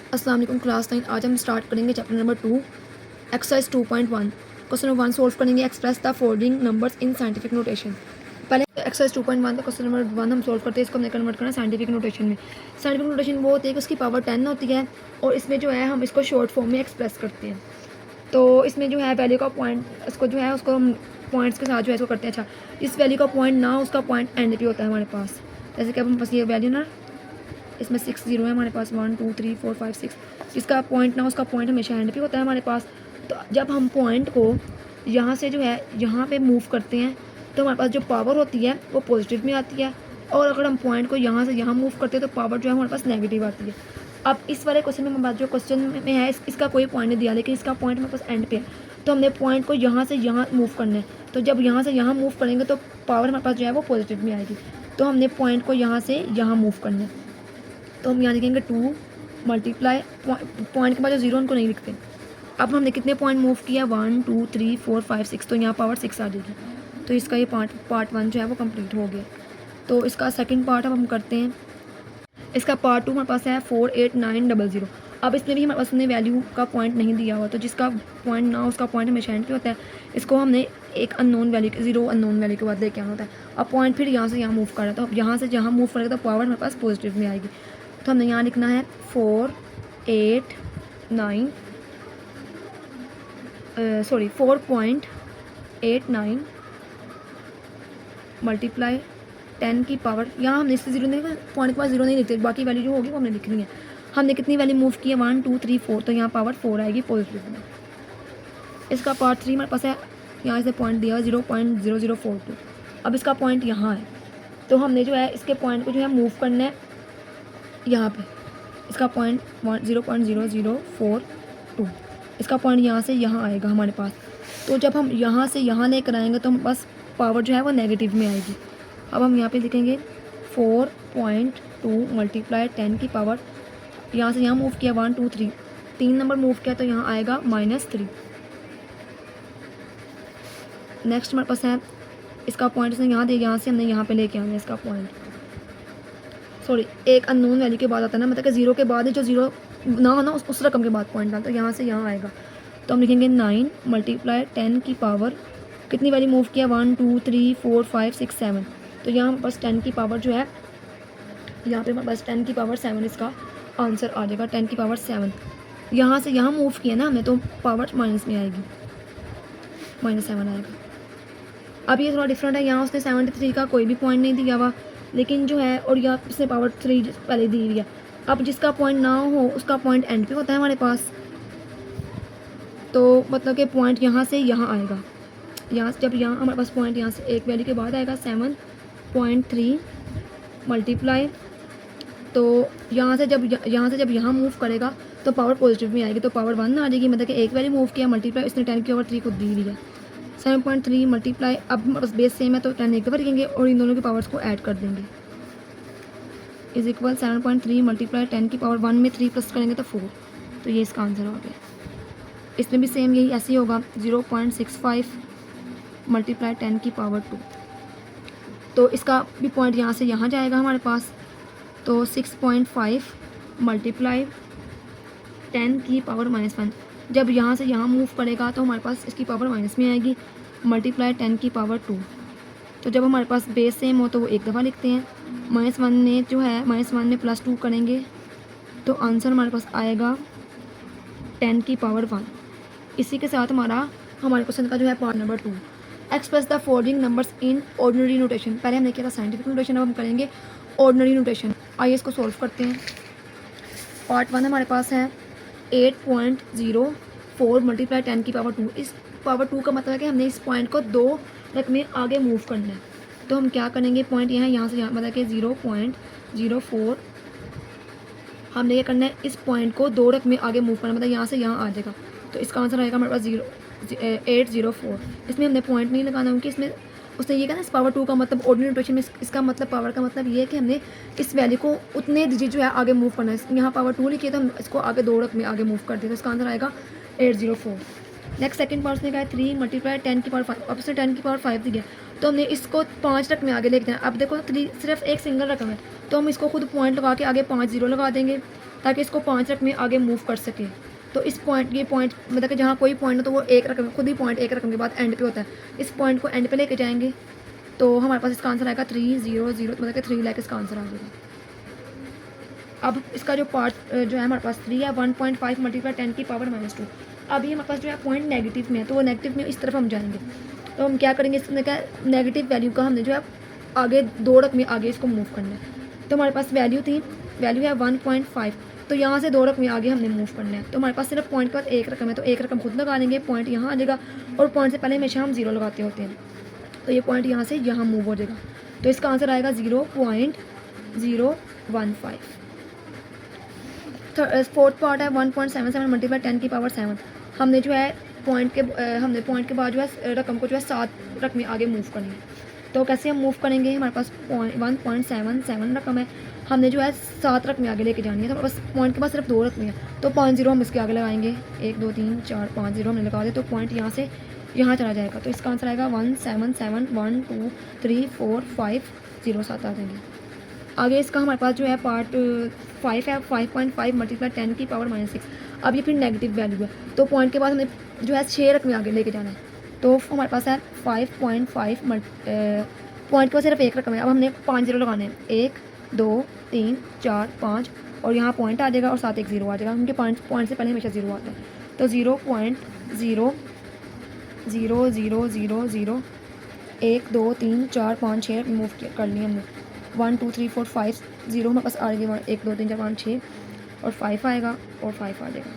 अस्सलाम वालेकुम क्लास 9। आज हम स्टार्ट करेंगे chapter number 2 exercise 2.1। Question number 1 solve करेंगे। Express the following numbers in scientific notation. पहले एक्सरसाइज 2.1 का क्वेश्चन नंबर 1 हम सॉल्व करते हैं। इसको हमने कन्वर्ट करना साइंटिफिक नोटेशन में। साइंटिफिक नोटेशन वो होती है कि उसकी पावर 10 होती है और इसमें जो है हम इसको शॉर्ट फॉर्म में एक्सप्रेस करते हैं। तो इसमें जो है वैल्यू का पॉइंट इसको जो है उसको हम पॉइंट्स के साथ जो है इसको करते हैं। अच्छा, इस वैल्यू का पॉइंट ना उसका पॉइंट एंड पे होता है हमारे पास। जैसे कि अब हमारे पास ये वैल्यू ना इसमें 6 जीरो है हमारे पास, 1 2 3 4 5 6। इसका पॉइंट ना उसका पॉइंट हमेशा एंड पे होता है हमारे पास। तो जब हम पॉइंट को यहाँ से जो है यहाँ पे मूव करते हैं तो हमारे पास जो पावर होती है वो पॉजिटिव में आती है, और अगर हम पॉइंट को यहाँ से यहाँ मूव करते हैं तो पावर जो है हमारे पास नेगेटिव आती है। अब इस वाले क्वेश्चन में बात जो क्वेश्चन में है इसका कोई पॉइंट नहीं दिया, लेकिन इसका पॉइंट हमारे पास एंड पे है। तो हमने पॉइंट को यहाँ से यहाँ मूव करना है। तो जब यहाँ से यहाँ मूव करेंगे तो पावर हमारे पास जो है वो पॉजिटिव में आएगी। तो हमने पॉइंट को यहाँ से यहाँ मूव करना है। तो हम यहाँ लिखेंगे 2 मल्टीप्लाई पॉइंट के बाद जो जीरो उनको नहीं लिखते। अब हमने कितने पॉइंट मूव किया, 1 2 3 4 5 6, तो यहाँ पावर 6 आ जाएगी। तो इसका ये पार्ट 1 जो है वो कंप्लीट हो गया। तो इसका सेकंड पार्ट अब हम करते हैं। इसका पार्ट 2 हमारे पास है 4 8 9 0 0। अब इसमें भी हमारे पास हमने वैल्यू का पॉइंट नहीं दिया हुआ, तो जिसका पॉइंट ना उसका पॉइंट हमेशा एंड पे होता है। इसको हमने एक unknown value zero unknown value के बाद लेके आना होता है। अब पॉइंट फिर यहाँ से यहाँ मूव कर रहा है, तो अब यहाँ से जहाँ मूव करेगा तो पावर हमारे पास पॉजिटिव में आएगी। तो हमने यहाँ लिखना है 4 8 9 4.89 मल्टीप्लाई 10 की पावर, यहाँ हमने इससे जीरो नहीं, पॉइंट के पास जीरो नहीं लिखते, बाकी वैल्यू जो होगी वो हमने लिखनी है। हमने कितनी वैल्यू मूव की है, 1 2 3 4, तो यहाँ पावर 4 आएगी पॉजिटिव में। इसका पार्ट 3 हमारे पास है, यहाँ से पॉइंट दिया 0.0042। अब इसका पॉइंट यहाँ है, तो हमने जो है इसके पॉइंट को जो है मूव करना है यहाँ पे। इसका पॉइंट 0.0042, इसका पॉइंट यहाँ से यहाँ आएगा हमारे पास। तो जब हम यहाँ से यहाँ लेकर आएंगे तो बस पावर जो है वो नेगेटिव में आएगी। अब हम यहाँ पे लिखेंगे 4.2 मल्टीप्लाई 10 की पावर, यहाँ से यहाँ मूव किया 1 2 3, 3 नंबर मूव किया तो यहाँ आएगा -3। नेक्स्ट हमारे पास है इसका पॉइंट इसने यहाँ दिया, यहाँ से हमने यहाँ पे लेके आना है इसका पॉइंट। सॉरी, एक अननोन वैल्यू के बाद आता है ना, मतलब कि जीरो के बाद ही जो जीरो ना हो ना उस रकम के बाद पॉइंट आता है, तो यहाँ से यहाँ आएगा। तो हम लिखेंगे 9 मल्टीप्लाई 10 की पावर, कितनी वैल्यू मूव किया 1 2 3 4 5 6 7, तो यहाँ हमारे पास 10 की पावर जो है, यहाँ पे हमारे पास 10 की पावर 7 इसका आंसर आ जाएगा। 10 की पावर 7 यहाँ से यहाँ मूव किया ना हमने, तो पावर माइनस में आएगी, -7 आएगा। अब ये थोड़ा डिफरेंट है, यहाँ उसने 73 का कोई भी पॉइंट नहीं दिया हुआ, लेकिन जो है और यहाँ इसने पावर 3 पहले दी हुई है। अब जिसका पॉइंट ना हो उसका पॉइंट एंड पे होता है हमारे पास, तो मतलब कि पॉइंट यहाँ से यहाँ आएगा। यहाँ से जब यहाँ हमारे पास पॉइंट यहाँ से एक वैल्यू के बाद आएगा 7.3 मल्टीप्लाई, तो यहाँ से जब यहाँ मूव करेगा तो पावर पॉजिटिव में आएगी, तो पावर 1 आ जाएगी। मतलब कि एक वैल्यू मूव किया मल्टीप्लाई, इसने 10 की पावर 3 को दी हुई है। 7.3 मल्टीप्लाई, अब हमारे पास बेस सेम है तो 10 एक दफ़ा लिखेंगे और इन दोनों की पावर्स को ऐड कर देंगे, इज इक्वल 7.3 मल्टीप्लाई 10 की पावर 1 में 3 प्लस करेंगे तो 4, तो ये इसका आंसर हो गया। इसमें भी सेम यही ऐसे ही होगा, 0.65 मल्टीप्लाई 10 की पावर 2, तो इसका भी पॉइंट यहाँ से यहाँ जाएगा हमारे पास। तो 6.5 मल्टीप्लाई 10 की पावर -1, जब यहाँ से यहाँ मूव करेगा तो हमारे पास इसकी पावर माइनस में आएगी, मल्टीप्लाई 10 की पावर 2। तो जब हमारे पास बेस सेम हो तो वो एक दफ़ा लिखते हैं, -1 में जो है -1 में +2 करेंगे तो आंसर हमारे पास आएगा 10 की पावर 1। इसी के साथ हमारे क्वेश्चन का जो है part number 2, express the following numbers in ordinary notation. पहले हमने किया था साइंटिफिक नोटेशन, अब हम करेंगे ऑर्डिनरी नोटेशन। आइए इसको सॉल्व करते हैं। पार्ट 1 हमारे पास है 8.04 मल्टीप्लाई 10 की पावर 2। इस पावर 2 का मतलब है कि हमने इस पॉइंट को 2 रकमें आगे मूव करना है। तो हम क्या करेंगे, पॉइंट यहाँ से यहाँ मतलब कि 0.04, हमने क्या करना है, इस पॉइंट को 2 रकमें आगे मूव करना, मतलब यहाँ से यहाँ आ जाएगा। तो इसका आंसर आएगा हमारे पास 804। इसमें हमने पॉइंट नहीं लगाना, क्योंकि इसमें उसने ये कहा ना इस पावर 2 का मतलब ऑर्डिनरी नोटेशन में इसका मतलब पावर का मतलब ये है कि हमने इस वैल्यू को उतने डिजिट जो है आगे मूव करना है। यहाँ पावर 2 लिखी है तो हम इसको आगे 2 रकमें आगे मूव कर देते, तो इसका आंसर आएगा 804। नेक्स्ट सेकंड पार्ट में कहा है 3 मल्टीप्लाई 10 की पावर 5। अब इसने 10 की पावर 5 दी है, तो हमने इसको 5 रकम में आगे लेके जाना। अब देखो 3 सिर्फ एक सिंगल रकम है, तो हम इसको खुद पॉइंट लगा के आगे 5 ज़ीरो लगा देंगे ताकि इसको 5 रकम में आगे मूव कर सके। तो इस पॉइंट, ये पॉइंट मतलब कि जहाँ कोई पॉइंट हो तो वो एक रकम, खुद ही पॉइंट एक रकम के बाद एंड पे होता है। इस पॉइंट को एंड पे लेके जाएंगे तो हमारे पास इसका आंसर आएगा 300, मतलब कि 3 लाख इसका आंसर आ जाएगा। अब इसका जो पार्ट जो है हमारे पास 3 है, 1.5 मल्टीप्लाई 10 की पावर -2। अभी हमारे पास जो है पॉइंट नेगेटिव में है, तो वो नेगेटिव में इस तरफ हम जाएंगे। तो हम क्या करेंगे, इसमें क्या नेगेटिव वैल्यू का हमने जो है आगे 2 रकम में आगे इसको मूव करना है। तो हमारे पास वैल्यू है 1.5, तो यहाँ से 2 रकम में आगे हमने मूव करना है। तो हमारे पास सिर्फ पॉइंट के बाद एक रकम है, तो एक रकम खुद लगा लेंगे, पॉइंट यहाँ आ जाएगा और पॉइंट से पहले हमेशा हम 0 लगाते होते हैं, तो ये पॉइंट यहाँ से यहाँ मूव हो जाएगा। तो इसका आंसर आएगा 0.015। फोर्थ पार्ट है 1.77 मल्टीप्लाई 10 की पावर 7। हमने जो है पॉइंट के बाद जो है रकम को जो है 7 रकम में आगे मूव करनी है। तो कैसे हम मूव करेंगे, हमारे पास 1.77 रकम है, हमने जो है 7 रकम में आगे लेके जानी है। तो हमारे पास पॉइंट के पास सिर्फ 2 रकम है, तो 5 ज़ीरो हम इसके आगे लगाएंगे, 1 2 3 4 5 ज़ीरो हमने लगा दिया, तो पॉइंट यहाँ से यहाँ चला जाएगा। तो इसका आंसर आएगा 177 1 2 3 4 5 0 7 आ जाएंगे। आगे इसका हमारे पास जो है पार्ट 5 है, 5.5 मल्टीप्लाई 10 की पावर -6। अब ये फिर नेगेटिव वैल्यू है, तो पॉइंट के बाद हमें जो है 6 रकम आगे लेके जाना है। तो हमारे पास है 5.5 पॉइंट के बाद सिर्फ एक रकम है। अब हमने 5 ज़ीरो लगाने हैं, 1 2 3 4 5 और यहाँ पॉइंट आ जाएगा और साथ एक ज़ीरो आ जाएगा, क्योंकि पॉइंट से पहले हमेशा ज़ीरो आता है। तो 0.00000 1 2 3 4 5 6 मूव कर लिए हमने, 1 2 3 4 5 ज़ीरो हमारे पास आ गए, 1 2 3 4 5 6 और 5 आएगा और 5 आ जाएगा।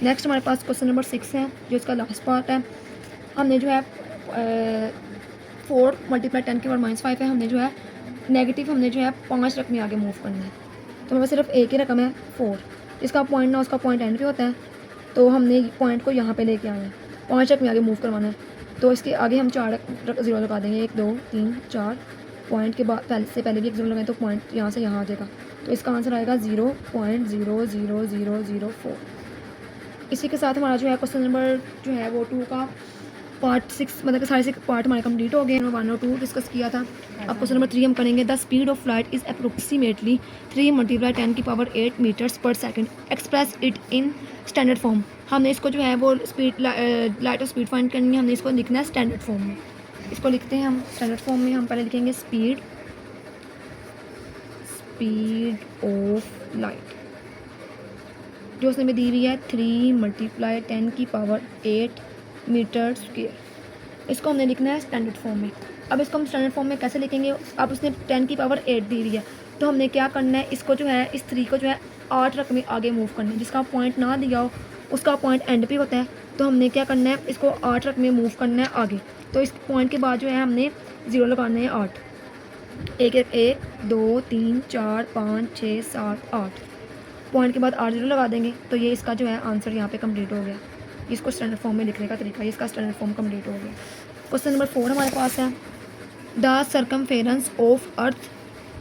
नेक्स्ट हमारे पास क्वेश्चन नंबर 6 है, जो इसका लास्ट पार्ट है। हमने जो है 4 मल्टीप्लाई 10 की पावर -5 है, हमने जो है नेगेटिव हमने जो है 5 रकम में आगे मूव करना है। तो हमारे पास सिर्फ एक ही रकम है 4, इसका पॉइंट ना उसका पॉइंट एंड पे होता है, तो हमने पॉइंट को यहाँ पे लेके आना है, 5 रकम में आगे मूव करवाना है। तो इसके आगे हम 4 ज़ीरो लगा देंगे, 1 2 3 4, पॉइंट के बाद पहले भी एक ज़ीरो लगाएं तो पॉइंट यहाँ से यहाँ आ जाएगा। तो इसका आंसर आएगा 0.00004। इसी के साथ हमारा जो है क्वेश्चन नंबर जो है वो 2 का पार्ट 6, मतलब कि सारे 6 पार्ट हमारे कंप्लीट हो गए हैं। 1 और 2 डिस्कस किया था। अब क्वेश्चन नंबर 3 हम करेंगे। The speed of light is approximately 3 multiply 10 की पावर 8 मीटर्स पर second, express it in standard form. हमने इसको जो है वो speed light of speed find करनी है, हमने इसको लिखना है स्टैंडर्ड फॉर्म में। इसको लिखते हैं हम स्टैंडर्ड फॉर्म में। हम पहले लिखेंगे स्पीड ऑफ लाइट, जो उसने में दी हुई है 3 मल्टीप्लाई 10 की पावर 8 मीटर स्क्वायर। इसको हमने लिखना है स्टैंडर्ड फॉर्म में। अब इसको हम स्टैंडर्ड फॉर्म में कैसे लिखेंगे, अब उसने 10 की पावर 8 दी हुई है, तो हमने क्या करना है, इसको जो है इस 3 को जो है 8 रकम में आगे मूव करना है। जिसका पॉइंट ना दिया हो उसका पॉइंट एंड पे होता है, तो हमने क्या करना है, इसको 8 रकम में मूव करना है आगे। तो इस पॉइंट के बाद जो है हमने 0 लगाना है 8, 1 2 3 4 5 6 7 8, पॉइंट के बाद 8 ज़ीरो लगा देंगे। तो ये इसका जो है आंसर यहाँ पे कंप्लीट हो गया। इसको स्टैंडर्ड फॉर्म में लिखने का तरीका, इसका स्टैंडर्ड फॉर्म कंप्लीट हो गया। क्वेश्चन नंबर 4 हमारे पास है। The circumference of earth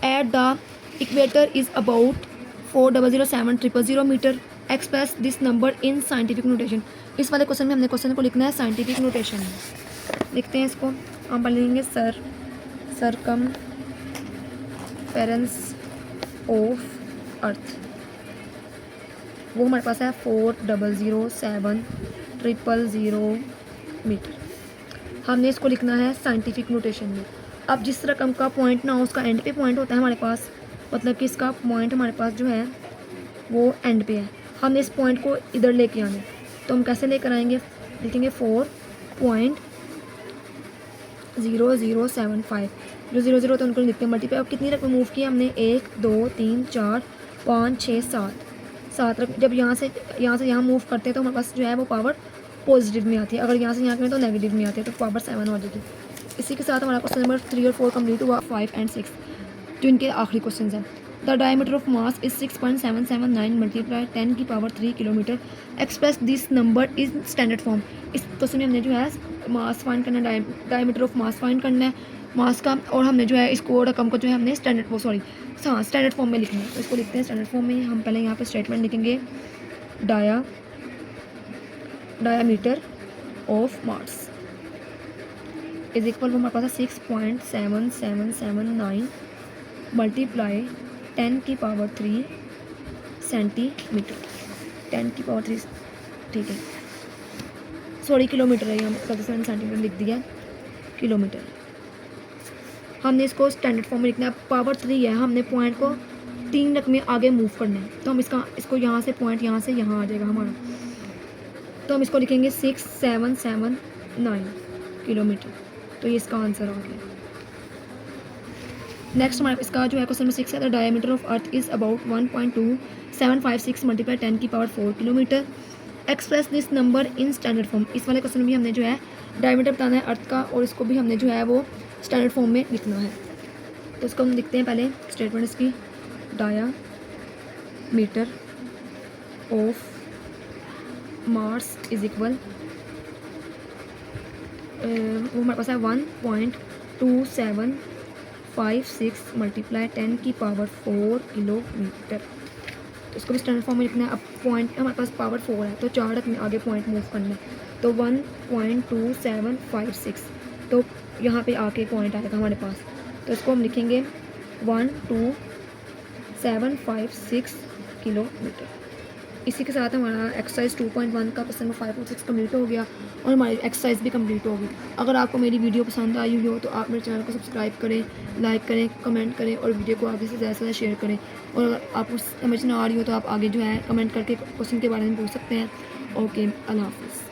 at the equator is about 4,007,000 metre, express this number in scientific notation. इस वाले क्वेश्चन में हमने क्वेश्चन को लिखना है साइंटिफिक नोटेशन में। लिखते हैं इसको, हम पढ़ लेंगे सर्कमफेरेंस ऑफ अर्थ, वो हमारे पास है 4,007,000 मीटर। हमने इसको लिखना है साइंटिफिक नोटेशन में। अब जिस रकम का पॉइंट ना हो उसका एंड पे पॉइंट होता है हमारे पास, मतलब कि इसका पॉइंट हमारे पास जो है वो एंड पे है, हमने इस पॉइंट को इधर लेके आना है। तो हम कैसे लेकर आएंगे, लिखेंगे 4.0075, जो 0 तो उनको लिखते हैं मल्टीप्लाई। अब कितनी रकम मूव की हमने, 1 2 3 4 5 6 7 रकम। जब यहाँ से यहाँ मूव करते हैं तो हमारे पास जो है वो पावर पॉजिटिव में आती है, अगर यहाँ से यहाँ करें तो नेगेटिव में आती है, तो पावर 7 हो जाएगी। इसी के साथ हमारा क्वेश्चन नंबर 3 और 4 कंप्लीट हुआ। 5 और 6 जो इनके आखिरी क्वेश्चन हैं। The diameter of mass is 6.779 multiply 10 की power 3 kilometre, express this number is standard form. इस क्वेश्चन में हमने जो है मास फाइंड करना है, डायमीटर ऑफ मास फाइंड करना है मास का, और हमने जो है इसको रकम को जो है हमने स्टैंडर्ड फॉर्म में लिखना है। तो इसको लिखते हैं स्टैंडर्ड फॉर्म में। हम पहले यहाँ पे स्टेटमेंट लिखेंगे, diameter of mass, is equal, वो हमारे पास है 6.7779 मल्टीप्लाई 10 की पावर 3 सेंटीमीटर, 10 की पावर 3, ठीक है सॉरी किलोमीटर है, यहाँ गलती से मैंने सेंटीमीटर लिख दिया, किलोमीटर। हमने इसको स्टैंडर्ड फॉर्म में लिखना है, पावर 3 है, हमने पॉइंट को 3 रकम में आगे मूव करना है, तो हम इसको यहाँ से पॉइंट यहाँ से यहाँ आ जाएगा हमारा, तो हम इसको लिखेंगे 6779 किलोमीटर, तो ये इसका आंसर आ गया। नेक्स्ट हमारे इसका जो है क्वेश्चन नंबर 6 है, the diameter of earth is about 1.2756 multiply 10 की power 4 kilometre, express this number in standard form. इस वाले क्वेश्चन में भी हमने जो है डायमीटर बताना है अर्थ का, और इसको भी हमने जो है वो स्टैंडर्ड फॉर्म में लिखना है। तो इसको हम लिखते हैं पहले स्टेटमेंट इसकी, diameter of Mars is equal, वो हमारे पास है 1.2756 मल्टीप्लाई 10 की पावर 4 किलोमीटर। तो इसको भी स्टैंडर्ड फॉर्म में लिखना है। अब पॉइंट हमारे पास पावर 4 है, तो 4 रकम आगे पॉइंट मूव करना है, तो 1.2756, तो यहाँ पे आके पॉइंट आएगा हमारे पास, तो इसको हम लिखेंगे 12756 किलोमीटर। इसी के साथ हमारा एक्सरसाइज 2.1 का क्वेश्चन नंबर 5 और 6 कम्प्लीट हो गया, और हमारी एक्सरसाइज भी कंप्लीट होगी। अगर आपको मेरी वीडियो पसंद आई हुई हो तो आप मेरे चैनल को सब्सक्राइब करें, लाइक करें, कमेंट करें, और वीडियो को आगे से ज़्यादा शेयर करें। और अगर आपको समझ ना आ रही हो तो आप आगे जो है कमेंट करके क्वेश्चन के बारे में पूछ सकते हैं। ओके, अल्लाह हाफ़िज़।